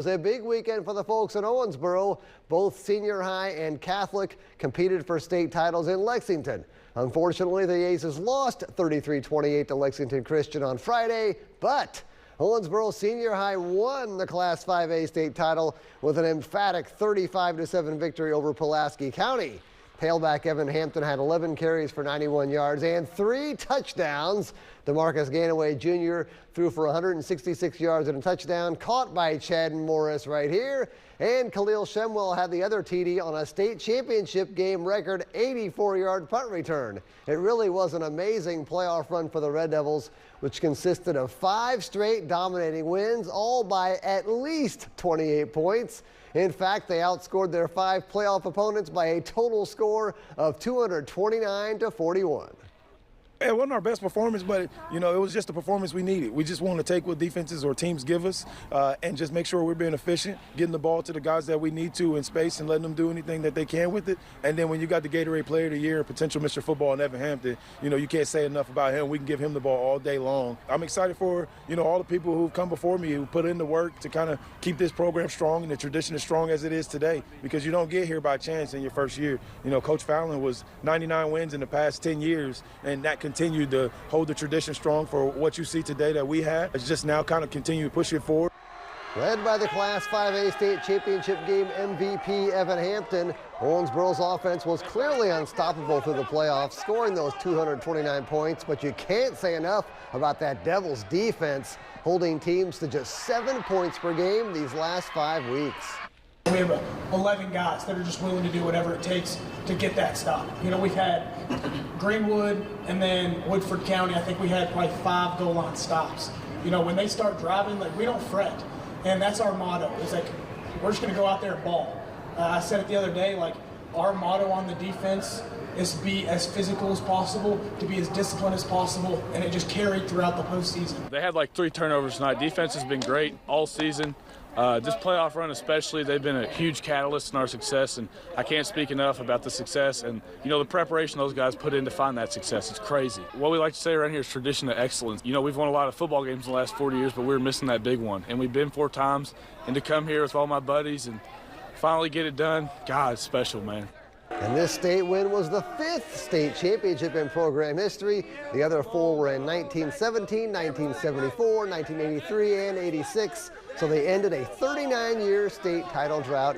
It was a big weekend for the folks in Owensboro. Both senior high and Catholic competed for state titles in Lexington. Unfortunately, the Aces lost 33-28 to Lexington Christian on Friday, but Owensboro Senior High won the Class 5A state title with an emphatic 35-7 victory over Pulaski County. Tailback Evan Hampton had 11 carries for 91 yards and 3 touchdowns. DeMarcus Ganaway Jr. threw for 166 yards and a touchdown, caught by Chad Morris right here. And Khalil Shemwell had the other TD on a state championship game record 84-yard punt return. It really was an amazing playoff run for the Red Devils, which consisted of 5 straight dominating wins, all by at least 28 points. In fact, they outscored their 5 playoff opponents by a total score of 229-41. It wasn't our best performance, but it was just the performance we needed. We just want to take what defenses or teams give us and just make sure we're being efficient, getting the ball to the guys that we need to in space and letting them do anything that they can with it. And then when you got the Gatorade Player of the Year, potential Mr. Football in Evan Hampton, you can't say enough about him. We can give him the ball all day long. I'm excited for, all the people who've come before me who put in the work to kind of keep this program strong and the tradition as strong as it is today, because you don't get here by chance in your first year. Coach Fallon was 99 wins in the past 10 years, and that continue to hold the tradition strong for what you see today that we have. It's just now kind of continue to push it forward. Led by the Class 5A state championship game MVP Evan Hampton, Owensboro's offense was clearly unstoppable through the playoffs, scoring those 229 points. But you can't say enough about that Devils defense, holding teams to just 7 points per game these last 5 weeks. We have 11 guys that are just willing to do whatever it takes to get that stop. We've had Greenwood and then Woodford County. I think we had probably 5 goal line stops. When they start driving, we don't fret. And that's our motto. It's we're just going to go out there and ball. I said it the other day, our motto on the defense is to be as physical as possible, to be as disciplined as possible, and it just carried throughout the postseason. They had 3 turnovers tonight. Defense has been great all season. This playoff run especially, they've been a huge catalyst in our success, and I can't speak enough about the success and, the preparation those guys put in to find that success. It's crazy. What we like to say around here is tradition of excellence. We've won a lot of football games in the last 40 years, but we were missing that big one, and we've been 4 times, and to come here with all my buddies and finally get it done, God, it's special, man. And this state win was the 5th state championship in program history. The other 4 were in 1917, 1974, 1983, and 86. So they ended a 39-year state title drought.